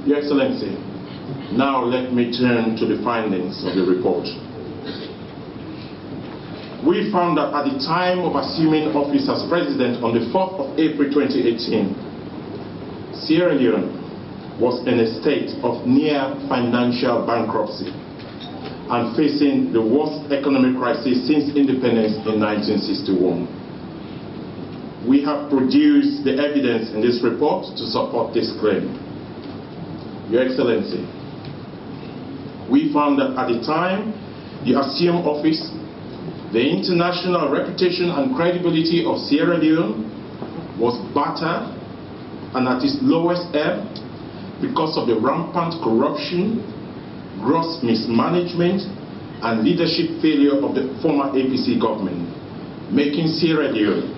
Your Excellency, now let me turn to the findings of the report. We found that at the time of assuming office as President on the 4th of April 2018, Sierra Leone was in a state of near financial bankruptcy and facing the worst economic crisis since independence in 1961. We have produced the evidence in this report to support this claim. Your Excellency, we found that at the time you assumed office, the international reputation and credibility of Sierra Leone was battered and at its lowest ebb because of the rampant corruption, gross mismanagement, and leadership failure of the former APC government, making Sierra Leone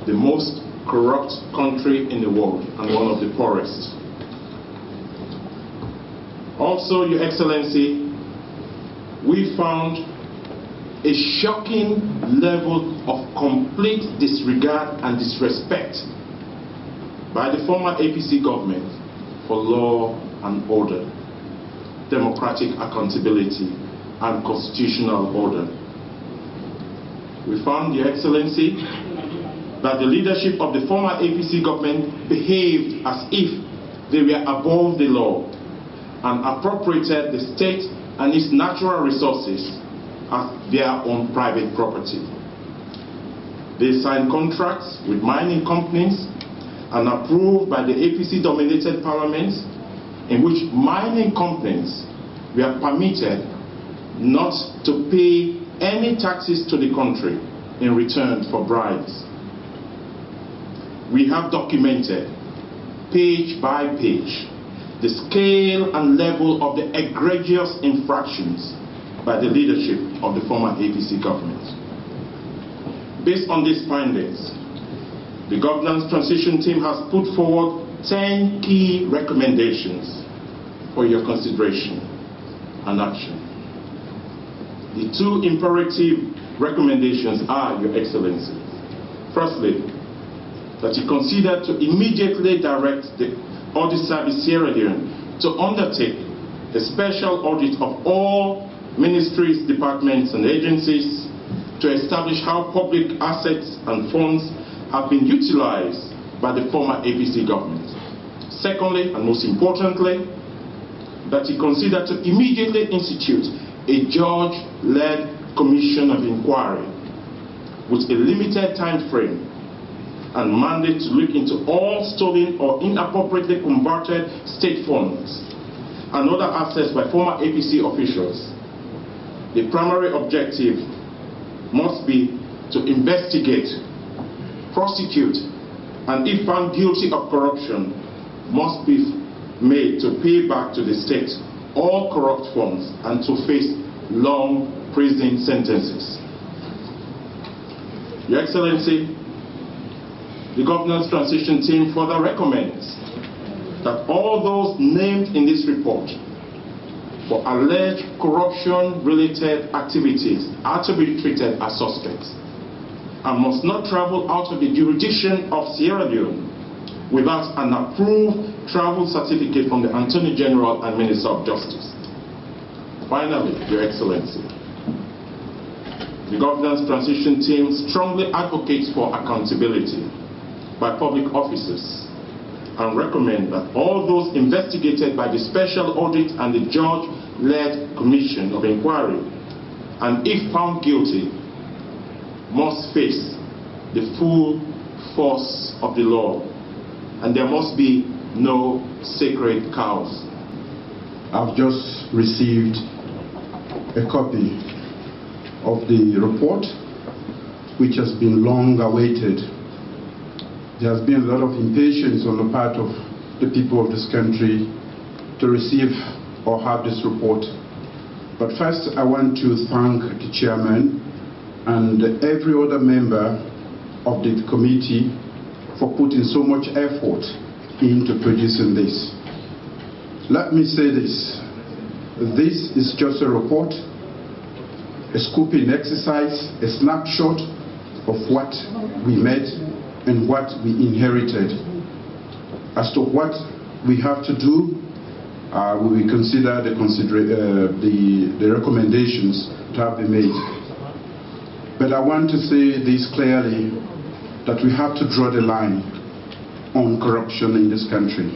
the most corrupt country in the world and one of the poorest. Also, Your Excellency, we found a shocking level of complete disregard and disrespect by the former APC government for law and order, democratic accountability, and constitutional order. We found, Your Excellency, that the leadership of the former APC government behaved as if they were above the law and appropriated the state and its natural resources as their own private property. They signed contracts with mining companies and approved by the APC-dominated parliament in which mining companies were permitted not to pay any taxes to the country in return for bribes. We have documented, page by page, the scale and level of the egregious infractions by the leadership of the former APC government. Based on these findings, the governance transition team has put forward 10 key recommendations for your consideration and action. The two imperative recommendations are, Your Excellency. Firstly, that you consider to immediately direct the Audit Service Sierra Leone to undertake a special audit of all ministries, departments, and agencies to establish how public assets and funds have been utilized by the former APC government. Secondly, and most importantly, that you consider to immediately institute a judge-led commission of inquiry with a limited time frame and mandate to look into all stolen or inappropriately converted state funds and other assets by former APC officials. The primary objective must be to investigate, prosecute, and if found guilty of corruption, must be made to pay back to the state all corrupt funds and to face long prison sentences. Your Excellency, the governance transition team further recommends that all those named in this report for alleged corruption-related activities are to be treated as suspects and must not travel out of the jurisdiction of Sierra Leone without an approved travel certificate from the Attorney General and Minister of Justice. Finally, Your Excellency, the governance transition team strongly advocates for accountability by public officers and recommend that all those investigated by the special audit and the judge-led commission of inquiry, and if found guilty, must face the full force of the law, and there must be no sacred cows. I've just received a copy of the report, which has been long awaited. There has been a lot of impatience on the part of the people of this country to receive or have this report. But first, I want to thank the chairman and every other member of the committee for putting so much effort into producing this. Let me say this. This is just a report, a scooping exercise, a snapshot of what we made and what we inherited. As to what we have to do we will consider the recommendations to have been made. But I want to say this clearly, that we have to draw the line on corruption in this country.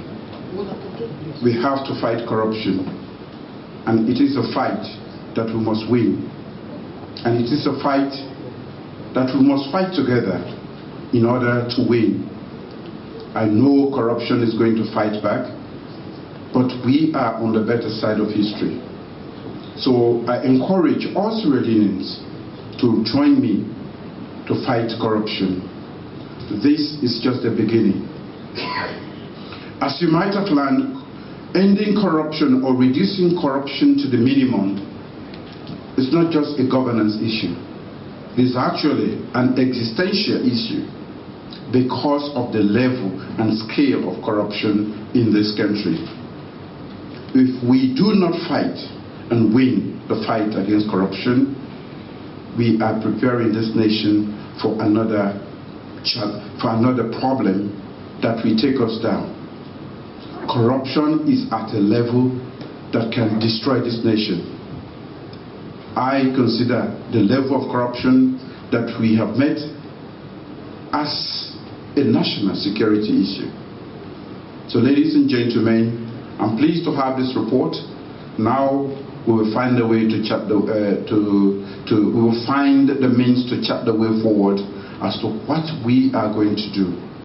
We have to fight corruption, and it is a fight that we must win. And it is a fight that we must fight together in order to win. I know corruption is going to fight back, but we are on the better side of history. So I encourage all Sierra Leoneans to join me to fight corruption. This is just the beginning. As you might have learned, ending corruption or reducing corruption to the minimum is not just a governance issue. It is actually an existential issue because of the level and scale of corruption in this country. If we do not fight and win the fight against corruption, we are preparing this nation for another problem that will take us down. Corruption is at a level that can destroy this nation. I consider the level of corruption that we have met as a national security issue. So, ladies and gentlemen, I'm pleased to have this report. Now we will find a way to we will find the means to chart the way forward as to what we are going to do